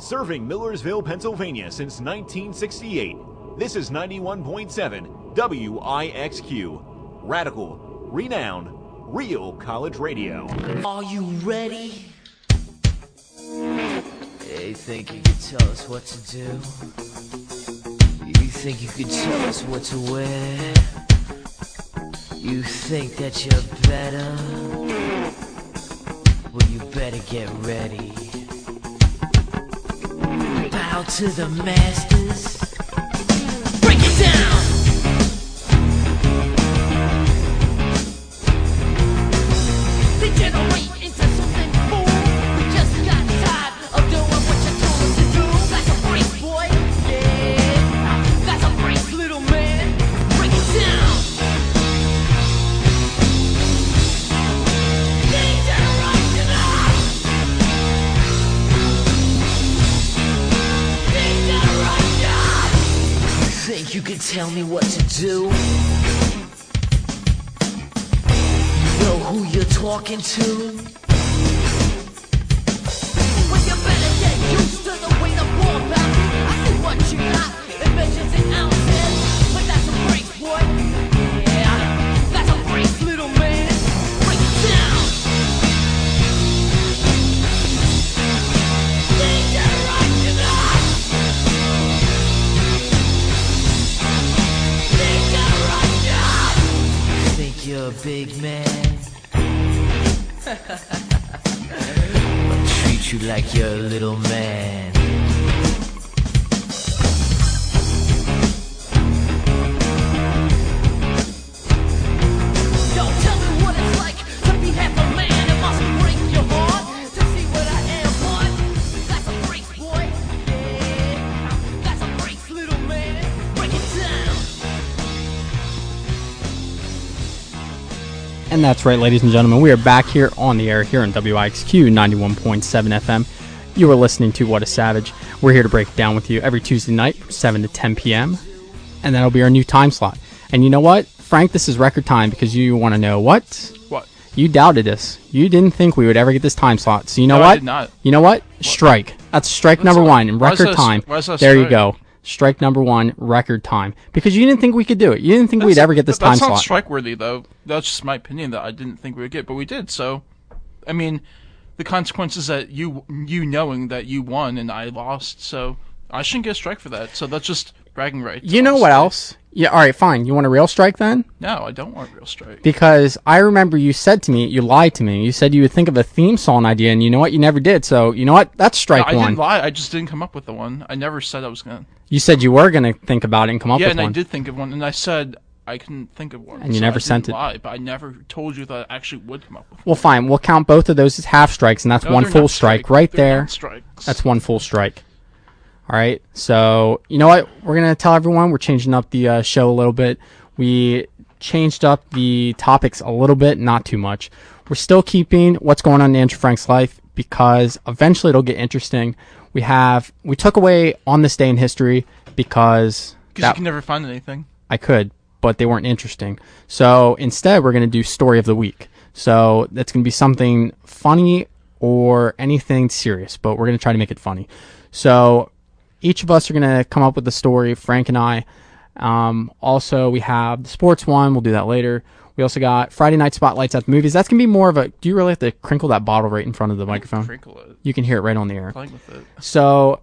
Serving Millersville, Pennsylvania since 1968. This is 91.7 WIXQ. Radical, renowned, real college radio. Are you ready? You think you could tell us what to do? You think you could tell us what to wear? You think that you're better? Well, you better get ready. Bow to the masters. Break it down! Degenerate into something cool. We just got tired of doing what you told us to do. That's a break, boy. Yeah, that's a break, little man. Break it down. Think you can tell me what to do? Know who you're talking to? Well, you better get used to the way the ball bounces. I see what you got, it measures in ounces. But that's a break, boy. Yeah, that's a break, little man. Break it down. Think you're a big man? I'll treat you like you're a little man. Yo, tell me what it's like to be half a man. It must break your heart to see what I am, what? That's a break, boy. Yeah, that's a break, little man. Break it down. And that's right, ladies and gentlemen. We are back here on the air here on WIXQ 91.7 FM. You are listening to What a Savage. We're here to break it down with you every Tuesday night from 7 to 10 p.m. And that'll be our new time slot. And you know what, Frank? This is record time because you want to know what? What? You doubted us. You didn't think we would ever get this time slot. So you know No, what? I did not. You know what? Strike. That's strike number one in why is record that- time. why is that There you strike? go. Strike number one, record time. Because you didn't think we could do it. You didn't think we'd ever get this time That's not slot. strike-worthy, though. That's just my opinion that I didn't think we would get, but we did. So, I mean, the consequences that you knowing that you won and I lost, so I shouldn't get a strike for that. So that's just bragging rights. You know what else? Yeah, all right, fine. You want a real strike then? No, I don't want a real strike. Because I remember you said to me, you lied to me. You said you would think of a theme song idea, and you know what? You never did. So, you know what? That's strike No, I one. didn't lie. I just didn't come up with the one. I never said I was going to. You said you were going to think about it and come up Yeah, with and one. I did think of one, and I said I couldn't think of one. And you so never I sent didn't it. lie, but I never told you that I actually would come up with one. Well, fine. We'll count both of those as half strikes, and that's No, one they're full not strike right They're there. not strikes. That's one full strike. All right. So, you know what? We're going to tell everyone we're changing up the show a little bit. We changed up the topics a little bit, not too much. We're still keeping what's going on in Andrew Frank's life because eventually it'll get interesting. We took away On This Day in History because Because you can never find anything. I could, but they weren't interesting. So instead, we're going to do Story of the Week. So that's going to be something funny or anything serious, but we're going to try to make it funny. So each of us are going to come up with a story, Frank and I. Also, we have the sports one. We'll do that later. We also got Friday night spotlights at the movies. That's going to be more of a... Do you really have to crinkle that bottle right in front of the microphone? Crinkle it. You can hear it right on the air. Playing with it. So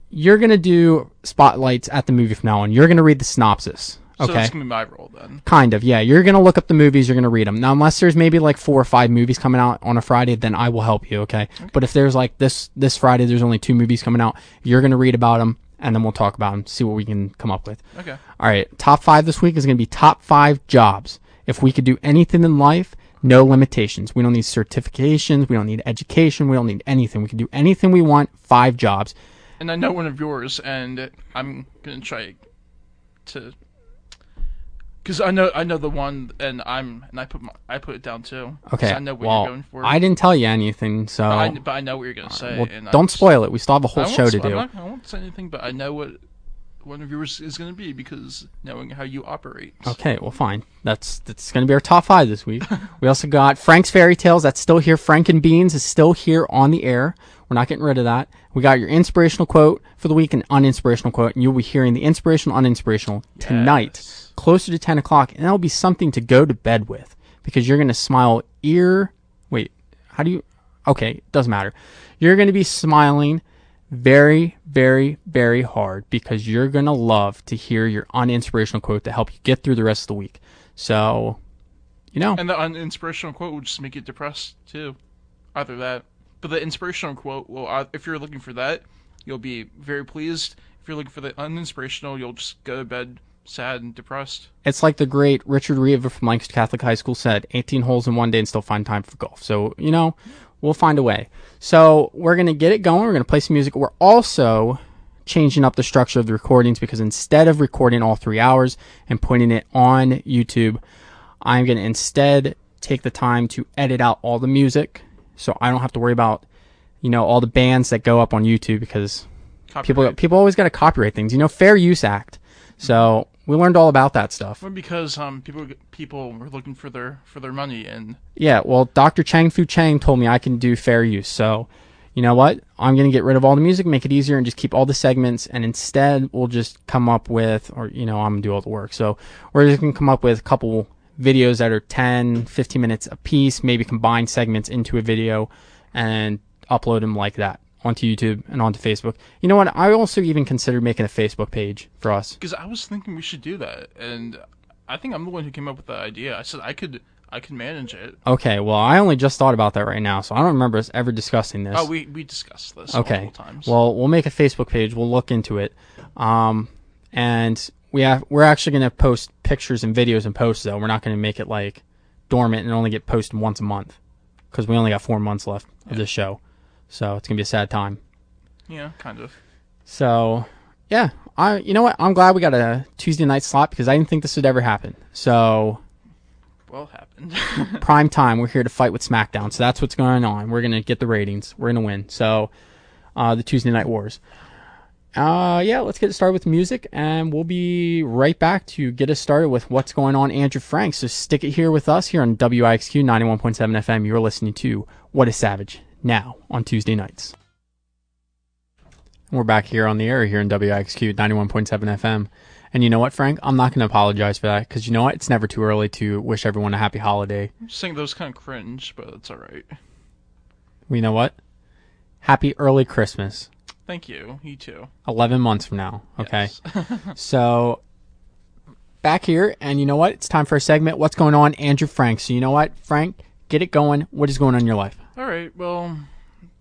you're going to do spotlights at the movie from now on. You're going to read the synopsis. So Okay. that's going to be my role then. Kind of, yeah. You're going to look up the movies, you're going to read them. Now, unless there's maybe like 4 or 5 movies coming out on a Friday, then I will help you, okay? But if there's like this Friday, there's only 2 movies coming out, you're going to read about them, and then we'll talk about them, see what we can come up with. Okay. All right, top 5 this week is going to be top 5 jobs. If we could do anything in life, no limitations. We don't need certifications, we don't need education, we don't need anything. We can do anything we want, 5 jobs. And I know one of yours, and I'm going to try to... Because I know the one, and I put it down too. Okay, 'Cause I know what well, you're going for. I didn't tell you anything, so... But I know what you're gonna say. well, and don't spoil it. We still have a whole show to do. I won't say anything, but I know what one of yours is gonna be because knowing how you operate. Okay, well, fine. That's going to be our top 5 this week. We also got Frank's Fairy Tales. That's still here. Frank and Beans is still here on the air. We're not getting rid of that. We got your inspirational quote for the week and uninspirational quote, and you'll be hearing the inspirational, uninspirational tonight, Yes. closer to 10 o'clock, and that'll be something to go to bed with because you're going to smile okay, doesn't matter. You're going to be smiling very, very, very hard because you're going to love to hear your uninspirational quote to help you get through the rest of the week. So, And the uninspirational quote will just make you depressed too. Either that, but the inspirational quote will. If you're looking for that, you'll be very pleased. If you're looking for the uninspirational, you'll just go to bed sad and depressed. it's like the great Richard Rieva from Lancaster Catholic High School said, 18 holes in one day and still find time for golf. So, we'll find a way. So we're going to get it going. We're going to play some music. We're also changing up the structure of the recordings because instead of recording all 3 hours and putting it on YouTube, I'm going to instead take the time to edit out all the music so I don't have to worry about, all the bands that go up on YouTube because Copyright. people always got to copyright things, Fair Use Act. So we learned all about that stuff. Well, because people were looking for their money, and Yeah, well, Dr. Chang Fu Chang told me I can do fair use. So, you know what? I'm going to get rid of all the music, make it easier, and just keep all the segments. And instead, we'll just come up with, I'm going to do all the work. So we're just going to come up with a couple videos that are 10, 15 minutes a piece, maybe combine segments into a video and upload them like that onto YouTube and onto Facebook. You know what? I also even considered making a Facebook page for us. because I was thinking we should do that, and I think I'm the one who came up with the idea. I said I could manage it. Okay, well, I only just thought about that right now, so I don't remember us ever discussing this. Oh, we discussed this Okay. multiple times. Well, we'll make a Facebook page. We'll look into it. And we're actually going to post pictures and videos and posts, though. We're not going to make it like dormant and only get posted once a month because we only got 4 months left of this show. So it's going to be a sad time. Yeah, kind of. So, yeah. You know what? I'm glad we got a Tuesday night slot because I didn't think this would ever happen. So, Well, happened. prime time, we're here to fight with SmackDown. So that's what's going on. We're going to get the ratings. We're going to win. So, the Tuesday Night Wars. Yeah, let's get started with music, and we'll be right back to get us started with what's going on, Andrew Frank. So stick it here with us here on WIXQ 91.7 FM. You're listening to What is Savage now on Tuesday nights. We're back here on the air here on WIXQ 91.7 FM. And you know what, Frank? I'm not going to apologize for that because you know what? It's never too early to wish everyone a happy holiday. Just saying those kind of cringe, but it's all right. You know what? Happy early Christmas. Thank you. You too. 11 months from now. Okay. Yes. So back here, and you know what? It's time for a segment. What's going on, Andrew Frank? So you know what, Frank? Get it going. What is going on in your life? All right. Well,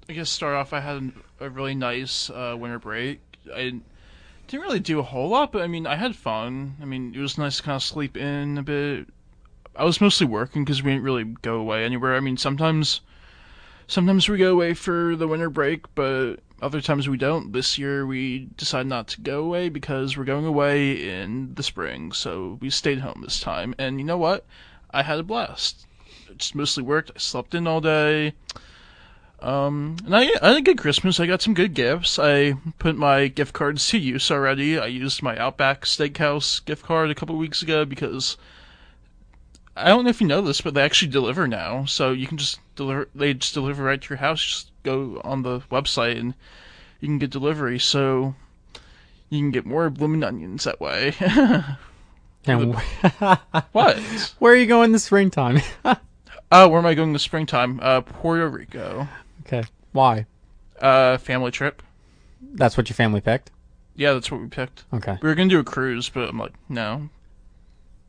I guess start off. I had a really nice winter break. I didn't really do a whole lot, but I mean, I had fun. I mean, it was nice to kind of sleep in a bit. I was mostly working because we didn't really go away anywhere. I mean, sometimes we go away for the winter break, but other times we don't. This year we decided not to go away because we're going away in the spring, so we stayed home this time. And you know what? I had a blast. I just mostly worked. I slept in all day. And I had a good Christmas. I got some good gifts. I put my gift cards to use already. I used my Outback Steakhouse gift card a couple weeks ago because I don't know if you know this, but they actually deliver now. So you can just deliver. They just deliver right to your house. Just go on the website and you can get delivery. So you can get more blooming onions that way. And What? where are you going this springtime? Oh, where am I going this springtime? Puerto Rico. Okay. Why? Family trip. That's what your family picked? Yeah, that's what we picked. Okay. We were gonna do a cruise, but I'm like, no,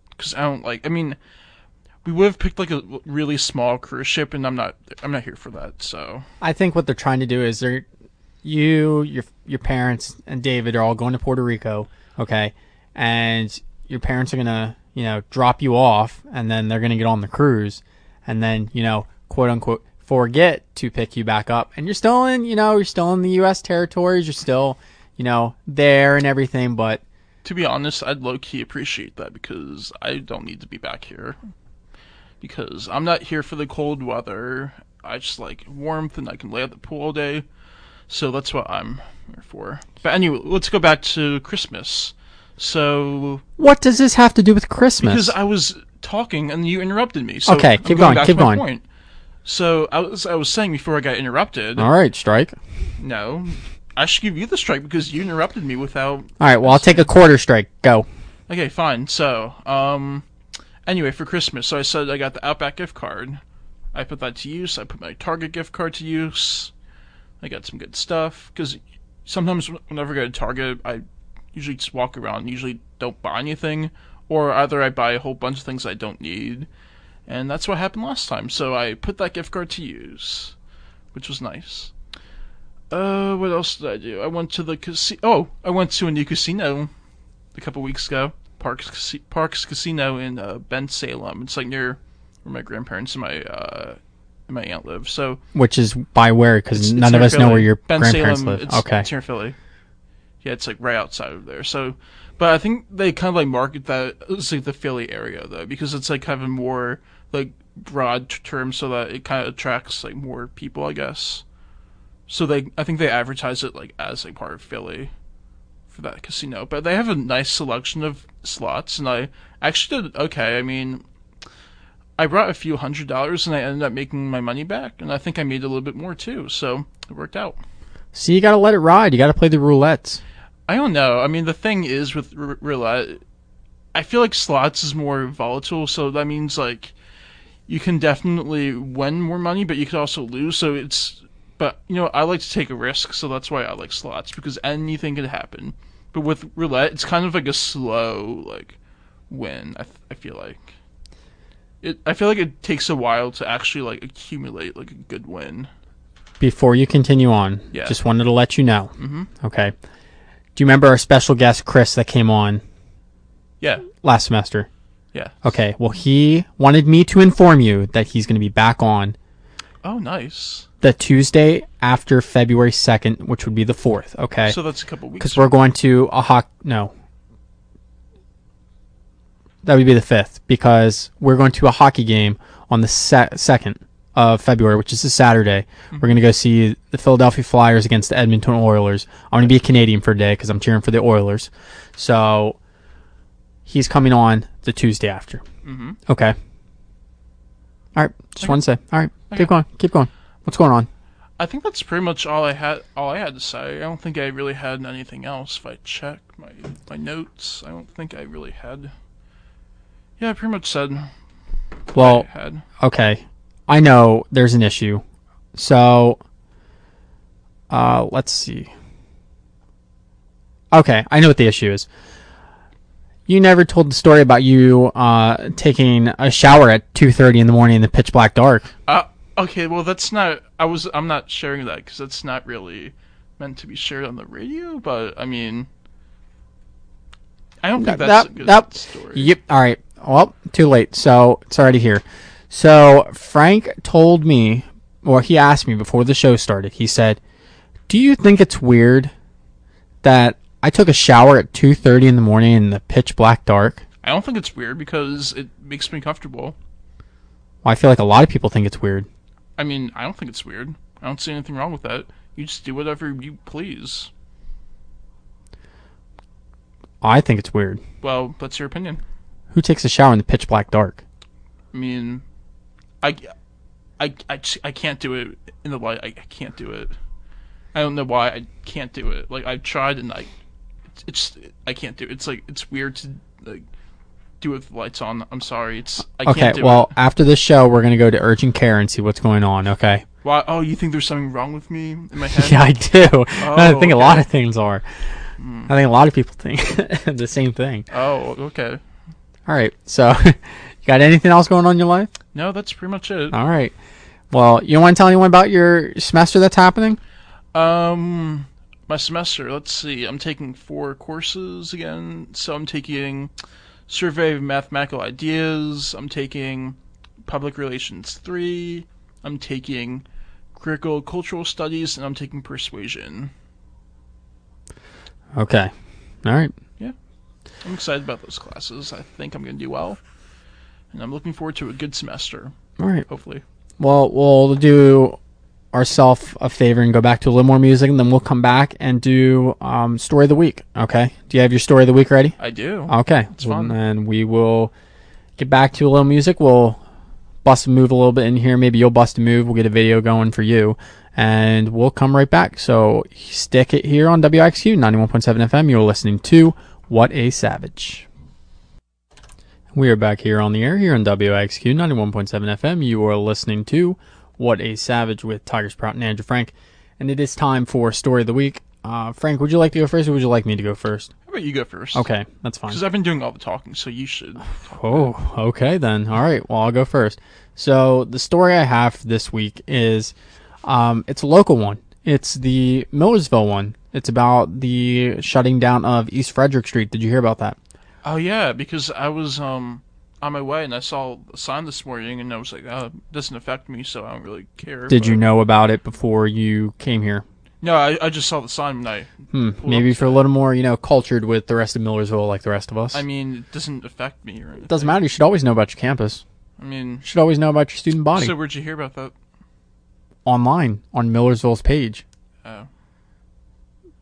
because I don't like. I mean, we would have picked like a really small cruise ship, and I'm not here for that. So I think what they're trying to do is your parents and David are all going to Puerto Rico, okay? And your parents are gonna, drop you off, and then they're gonna get on the cruise, and then, quote unquote, forget to pick you back up, and you're still in the U.S. territories, you're still, there and everything, but to be honest, I'd low key appreciate that because I don't need to be back here. Because I'm not here for the cold weather. I just like warmth, and I can lay at the pool all day. So that's what I'm here for. But anyway, let's go back to Christmas. So what does this have to do with Christmas? because I was talking and you interrupted me. So Okay, I'm keep going, back keep to my going. point. So I was saying before I got interrupted. All right, strike. No, I should give you the strike because you interrupted me without. All right, well, I'll take a quarter strike. Go. Okay, fine. So, anyway, for Christmas, so I said I got the Outback gift card. I put that to use. I put my Target gift card to use. I got some good stuff because sometimes whenever I go to Target, I usually just walk around and usually don't buy anything, or either I buy a whole bunch of things I don't need. And that's what happened last time. So I put that gift card to use, which was nice. What else did I do? I went to the casino. Oh, I went to a new casino a couple weeks ago. Parks Casino in Bend, Salem. It's like near where my grandparents and my aunt live. So Which is by where? Because none near of us know Philly. where your Bend, grandparents Salem, live. Okay. It's near Philly. Yeah, it's like right outside of there. So, but I think they kind of like market that as like the Philly area though, because it's like kind of a more like broad term, so that it kind of attracts like more people, I guess. So I think they advertise it like as like part of Philly for that casino. But they have a nice selection of slots, and I actually did okay. I mean, I brought a few $100s, and I ended up making my money back, and I think I made a little bit more too. So it worked out. So you got to let it ride. You got to play the roulettes. I don't know. I mean, the thing is with roulette, I feel like slots is more volatile, so that means like you can definitely win more money, but you could also lose. So but you know, I like to take a risk, so that's why I like slots because anything could happen. But with roulette, it's kind of like a slow like win. I feel like I feel like it takes a while to actually like accumulate like a good win. Before you continue on, Yeah. just wanted to let you know. Mm-hmm. Okay. Do you remember our special guest, Chris, that came on Yeah, last semester? yeah. Okay. Well, he wanted me to inform you that he's going to be back on Oh, nice. the Tuesday after February 2nd, which would be the 4th. Okay. So that's a couple weeks. Because we're going to no. That would be the 5th, because we're going to a hockey game on the 2nd of February, which is a Saturday. We're going to go see the Philadelphia Flyers against the Edmonton Oilers. I'm going to be a Canadian for a day because I'm cheering for the Oilers. So he's coming on the Tuesday after. Mm-hmm. Okay. All right. Just want to say. All right. Keep going. Keep going. What's going on? I think that's pretty much all I had to say. I don't think I really had anything else. If I check my notes, I don't think I really had. Yeah, I pretty much said what Well, I had. okay. I know there's an issue. So, let's see. Okay, I know what the issue is. You never told the story about you taking a shower at 2:30 in the morning in the pitch black dark. Okay, well that's not. I'm not sharing that because that's not really meant to be shared on the radio. But I mean, I don't think that's a good story. Yep. All right. Well, too late. So it's already here. So Frank told me, or he asked me before the show started. He said, "Do you think it's weird that I took a shower at 2:30 in the morning in the pitch black dark?" I don't think it's weird because it makes me comfortable. Well, I feel like a lot of people think it's weird. I mean, I don't think it's weird. I don't see anything wrong with that. You just do whatever you please. I think it's weird. Well, that's your opinion. Who takes a shower in the pitch black dark? I mean, I can't do it in the light. I can't do it. I don't know why I can't do it. Like I've tried and I can't do it. It's like it's weird to like do it with the lights on. I'm sorry. I can't do it. Well, after this show, we're gonna go to urgent care and see what's going on. Okay. Why? Oh, you think there's something wrong with me in my head? Yeah, I do. I think a lot okay. of things are. I think a lot of people think the same thing. Oh, okay. All right. So, you got anything else going on in your life? No, that's pretty much it. All right. Well, you want to tell anyone about your semester that's happening? My semester, let's see. I'm taking 4 courses again. So I'm taking Survey of Mathematical Ideas. I'm taking Public Relations 3. I'm taking Critical Cultural Studies, and I'm taking Persuasion. Okay. All right. Yeah. I'm excited about those classes. I think I'm going to do well. And I'm looking forward to a good semester, All right. hopefully. Well, we'll do ourselves a favor and go back to a little more music, and then we'll come back and do Story of the Week. Okay? Do you have your Story of the Week ready? I do. Okay. It's fun. And we will get back to a little music. We'll bust a move a little bit in here. Maybe you'll bust a move. We'll get a video going for you. And we'll come right back. So stick it here on WIXQ 91.7 FM. You're listening to What a Savage. We are back here on the air here on WIXQ 91.7 FM. You are listening to What a Savage with Tiger Sprout and Andrew Frank. And it is time for Story of the Week. Frank, would you like to go first or would you like me to go first? How about you go first? Okay, that's fine. Because I've been doing all the talking, so you should. Oh, okay then. All right, well, I'll go first. So the story I have this week is, it's a local one. It's the Millersville one. It's about the shutting down of East Frederick Street. Did you hear about that? Oh, yeah, because I was on my way and I saw a sign this morning and I was like, it doesn't affect me, so I don't really care. Did you know about it before you came here? No, I just saw the sign when I Maybe if you're a little more, cultured with the rest of Millersville like the rest of us. I mean, it doesn't affect me or anything. It doesn't matter. You should always know about your campus. I mean... You should always know about your student body. So where'd you hear about that? Online, on Millersville's page. Oh.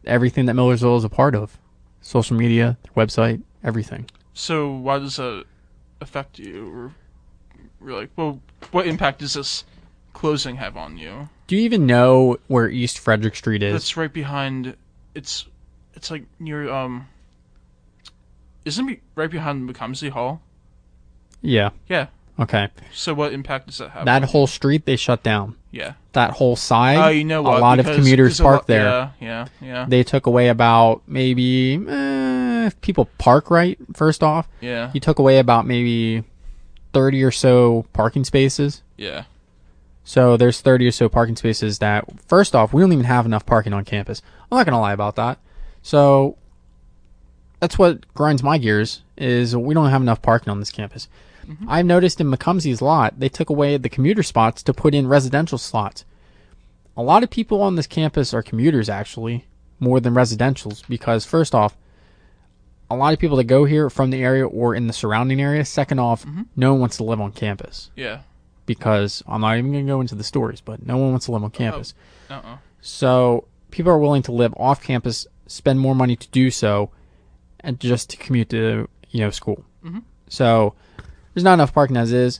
Everything that Millersville is a part of. Social media, their website, everything. So why does that affect you? Or like, well, what impact does this closing have on you? Do you even know where East Frederick Street is? That's right behind. It's like near. Isn't it right behind Macomsey Hall? Yeah. Yeah. Okay. So what impact does that have? That whole street they shut down. Yeah. That whole side. Oh, you know what? A lot of commuters park there. Yeah. They took away about maybe if people park right. First off. Yeah. You took away about maybe 30 or so parking spaces. Yeah. So there's 30 or so parking spaces that, first off, we don't even have enough parking on campus. I'm not going to lie about that. So that's what grinds my gears, is we don't have enough parking on this campus. Mm-hmm. I've noticed in Macomsey's lot, they took away the commuter spots to put in residential slots. A lot of people on this campus are commuters, actually, more than residentials, because first off, a lot of people that go here from the area or in the surrounding area, second off, no one wants to live on campus. Yeah. Because I'm not even going to go into the stories, but no one wants to live on campus. So people are willing to live off campus, spend more money to do so, and just to commute to school. Mm-hmm. So there's not enough parking as is.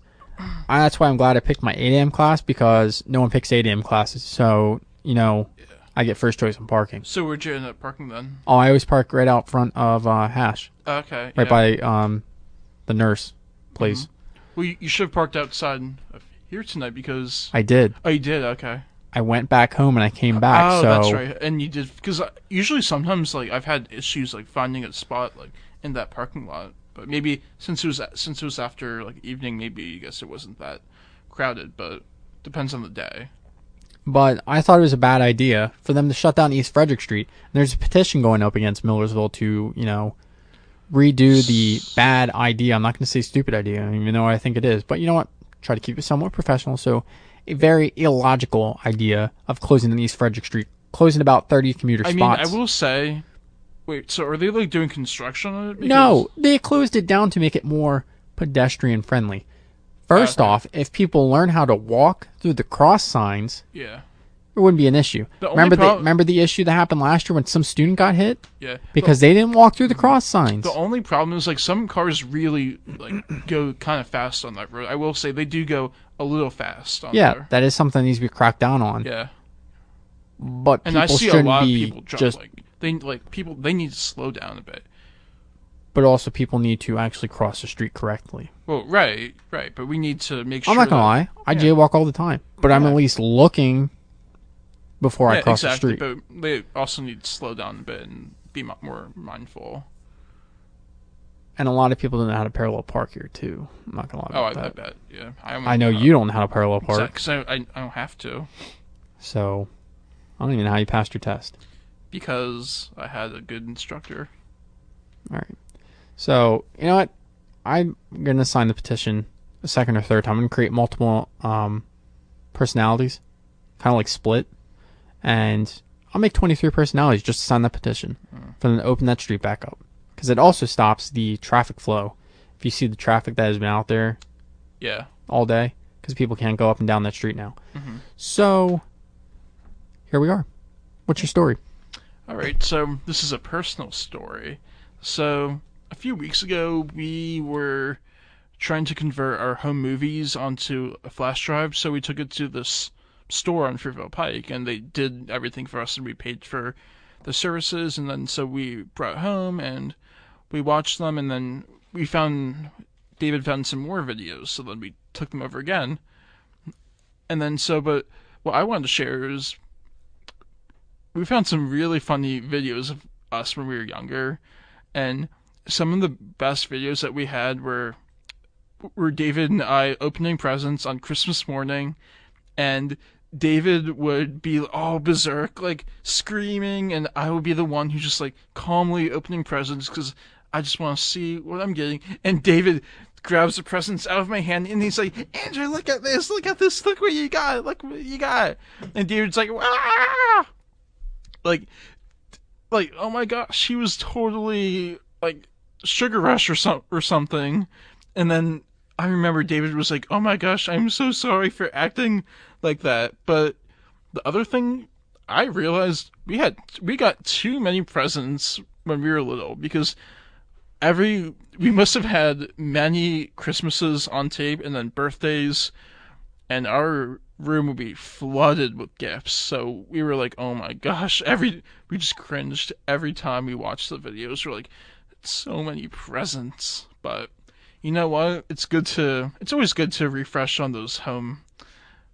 That's why I'm glad I picked my 8 a.m. class, because no one picks 8 a.m. classes. So I get first choice on parking. So where'd you end up parking then? Oh, I always park right out front of Hash. Okay. Right by the nurse place. Mm-hmm. Well, you should have parked outside here tonight because... I did. Oh, you did? Okay. I went back home and I came back, Oh, so... that's right. And you did... Because usually sometimes, I've had issues, finding a spot, in that parking lot. But maybe since it was after, evening, maybe, I guess it wasn't that crowded. But depends on the day. But I thought it was a bad idea for them to shut down East Frederick Street. And there's a petition going up against Millersville to, redo the bad idea. I'm not going to say stupid idea, even though I think it is. But you know what? Try to keep it somewhat professional. So a very illogical idea of closing the East Frederick Street, closing about 30 commuter spots. I mean, I will say... Wait, so are they, doing construction on it? Because... No, they closed it down to make it more pedestrian friendly. First off, if people learn how to walk through the cross signs... Yeah. It wouldn't be an issue. Remember the issue that happened last year when some student got hit? Yeah. Because they didn't walk through the cross signs. The only problem is some cars really go kind of fast on that road. I will say they do go a little fast on there. That is something that needs to be cracked down on. Yeah. But and people I see a shouldn't lot of be people just they need to slow down a bit. But also people need to actually cross the street correctly. Well, right, but we need to make sure. I'm not gonna lie, I jaywalk all the time, but I'm at least looking before I cross the street. But they also need to slow down a bit and be more mindful. And a lot of people don't know how to parallel park here too. I'm not gonna lie about that. I bet. Yeah, I know you don't know how to parallel park. Because I don't have to. So, I don't even know how you passed your test. Because I had a good instructor. All right. So, you know what? I'm going to sign the petition a second or third time. I'm going to create multiple personalities, kind of like Split. And I'll make 23 personalities just to sign that petition for them to open that street back up. Because it also stops the traffic flow. If you see the traffic that has been out there all day, because people can't go up and down that street now. Mm-hmm. So, here we are. What's your story? All right, so this is a personal story. So, a few weeks ago, we were trying to convert our home movies onto a flash drive, so we took it to this store on Fruitvale Pike, and they did everything for us, and we paid for the services, and then so we brought home, and we watched them, and then David found some more videos, so then we took them over again. And then but what I wanted to share is we found some really funny videos of us when we were younger, and some of the best videos that we had were David and I opening presents on Christmas morning, and David would be all berserk, like screaming, and I would be the one who's just like calmly opening presents because I just want to see what I'm getting. And David grabs the presents out of my hand, and he's like, Andrew, look at this, look what you got, look what you got. And David's like, ah! Like, oh my gosh, he was totally like Sugar Rush or something. And then I remember David was like, oh my gosh, I'm so sorry for acting like that. But the other thing I realized, we got too many presents when we were little, because we must have had many Christmases on tape and then birthdays, and our room would be flooded with gifts. So we were like, oh my gosh, we just cringed every time we watched the videos. We're like, so many presents. But you know what? It's always good to refresh on those home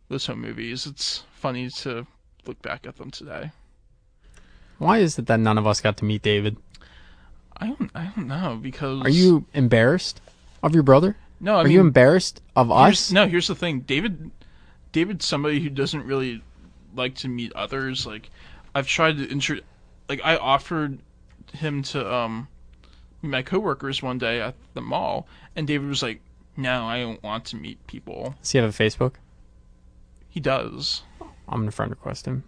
movies. It's funny to look back at them today. Why is it that none of us got to meet David? I don't know, because... Are you embarrassed of your brother? No, Are you embarrassed of us? No, here's the thing. David's somebody who doesn't really like to meet others. Like, I've tried to I offered him to meet my coworkers one day at the mall, and David was like, no, I don't want to meet people. Does he have a Facebook? He does. I'm gonna friend request him.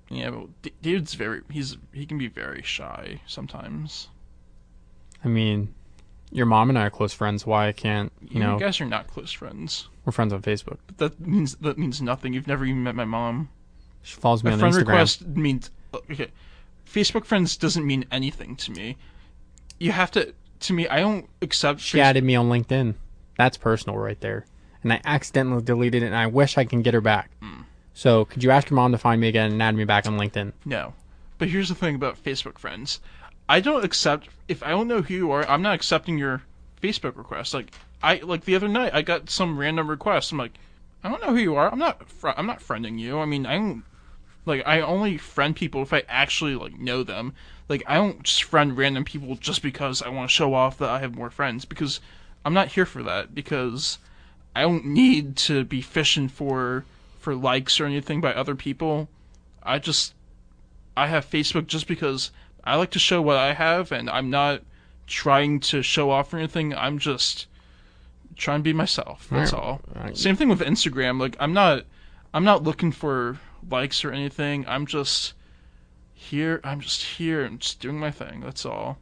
Yeah, but David's he can be very shy sometimes. I mean, your mom and I are close friends. Why can't you know? You guys are not close friends. We're friends on Facebook. But that means nothing. You've never even met my mom. She follows me on friend Instagram. Request means okay. Facebook friends doesn't mean anything to me. You have to. To me, I don't accept. She added me on LinkedIn. That's personal right there. And I accidentally deleted it, and I wish I can get her back. So could you ask your mom to find me again and add me back on LinkedIn? No. But here's the thing about Facebook friends. I don't accept, if I don't know who you are, I'm not accepting your Facebook request. Like the other night, I got some random request. I'm like, I don't know who you are. I'm not friending you. I mean, I only friend people if I actually know them. Like, I don't just friend random people just because I want to show off that I have more friends, because I'm not here for that, because I don't need to be fishing for likes or anything by other people. I have Facebook just because I like to show what I have, and I'm not trying to show off or anything. I'm just trying to be myself. That's all. Right. Same thing with Instagram. Like, I'm not looking for likes or anything. I'm just here and just doing my thing. That's all.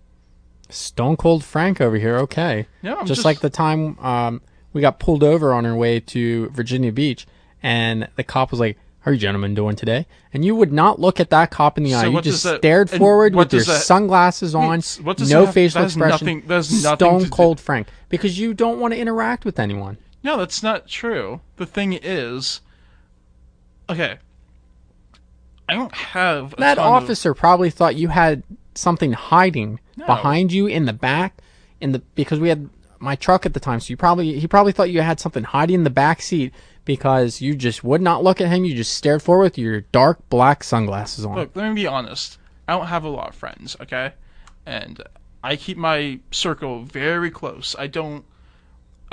Stone Cold Frank over here. Okay. Yeah. Just like the time we got pulled over on our way to Virginia Beach, and the cop was like, "How are you gentlemen doing today?" And you would not look at that cop in the eye. You just stared forward with your sunglasses on, no facial expression. That's nothing Stone Cold Frank, because you don't want to interact with anyone. No, that's not true. The thing is, okay, I don't have that officer probably thought you had something hiding behind you in the back, because we had my truck at the time, so he probably thought you had something hiding in the back seat, because you just would not look at him. You just stared forward with your dark black sunglasses on. Look, let me be honest. I don't have a lot of friends, okay? And I keep my circle very close. I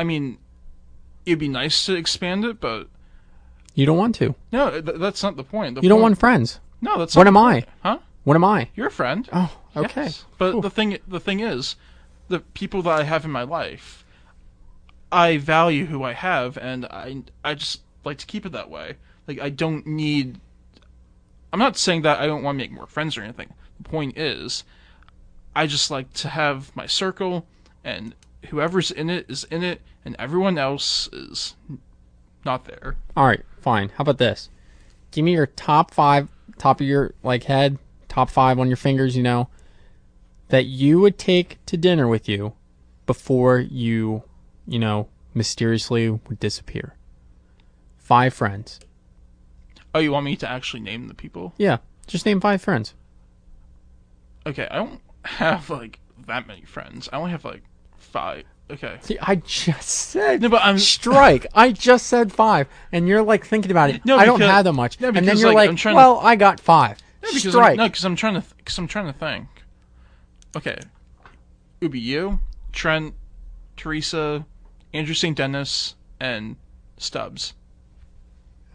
mean, it'd be nice to expand it, but... You don't want to. No, that's not the point. You don't want friends. No, that's not the point. What am I? Huh? What am I? You're a friend. Oh, okay. Yes. But the thing is, the people that I have in my life, I value who I have, and I just like to keep it that way. Like, I don't need... I'm not saying that I don't want to make more friends or anything. The point is, I just like to have my circle, and whoever's in it is in it, and everyone else is not there. All right, fine. How about this? Give me your top 5, top of your head, top 5 on your fingers, that you would take to dinner with you before you mysteriously would disappear. 5 friends. Oh, you want me to actually name the people? Yeah, just name 5 friends. Okay, I don't have like that many friends. I only have like 5. Okay. See, I just said No, but I'm strike. I just said 5, and you're like thinking about it. No, I don't because- have that much, no, and then because, you're like, I'm like, trying to- well, I got 5. because Strike. because I'm trying to think. Okay, it would be you, Trent, Teresa, Andrew St. Dennis, and Stubbs.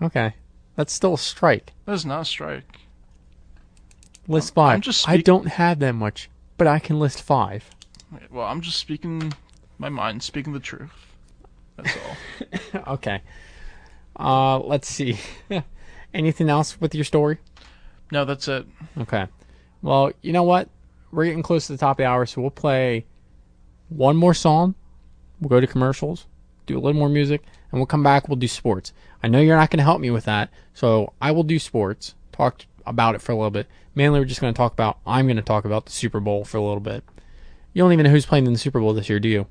Okay, that's still a strike. That is not a strike. List 5. I'm just I speak- don't have that much, but I can list 5. Well, I'm just speaking my mind, speaking the truth. That's all. Okay. Let's see. Anything else with your story? No, that's it. Okay. Well, you know what? We're getting close to the top of the hour, so we'll play one more song. We'll go to commercials, do a little more music, and we'll come back. We'll do sports. I know you're not going to help me with that, so I will do sports, talk about it for a little bit. Mainly, I'm going to talk about the Super Bowl for a little bit. You don't even know who's playing in the Super Bowl this year, do you?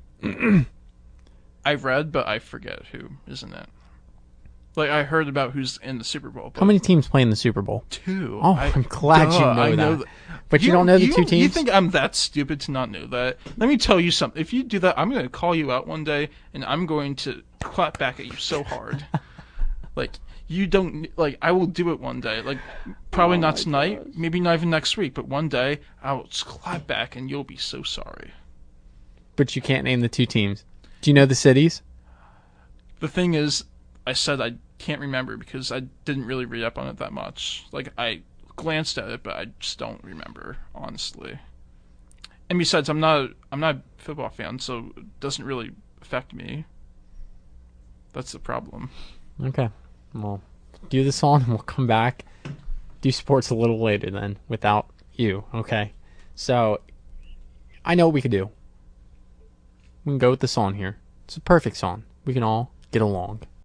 I've read, but I forget who is in it. Like, I heard about who's in the Super Bowl. But How many teams play in the Super Bowl? 2. Oh, I'm glad you know that. But you don't know the 2 teams? You think I'm that stupid to not know that? Let me tell you something. If you do that, I'm going to call you out one day, and I'm going to clap back at you so hard. Like, you don't... Like, I will do it one day. Like, probably not tonight, maybe not even next week, but one day, I will just clap back, and you'll be so sorry. But you can't name the 2 teams. Do you know the cities? The thing is, I said I can't remember because I didn't really read up on it that much. Like, I glanced at it, but I just don't remember, honestly. And besides, I'm not a football fan, so it doesn't really affect me. That's the problem. Okay. Well, do the song and we'll come back. Do sports a little later then without you, okay? So, I know what we could do. We can go with the song here. It's a perfect song. We can all get along.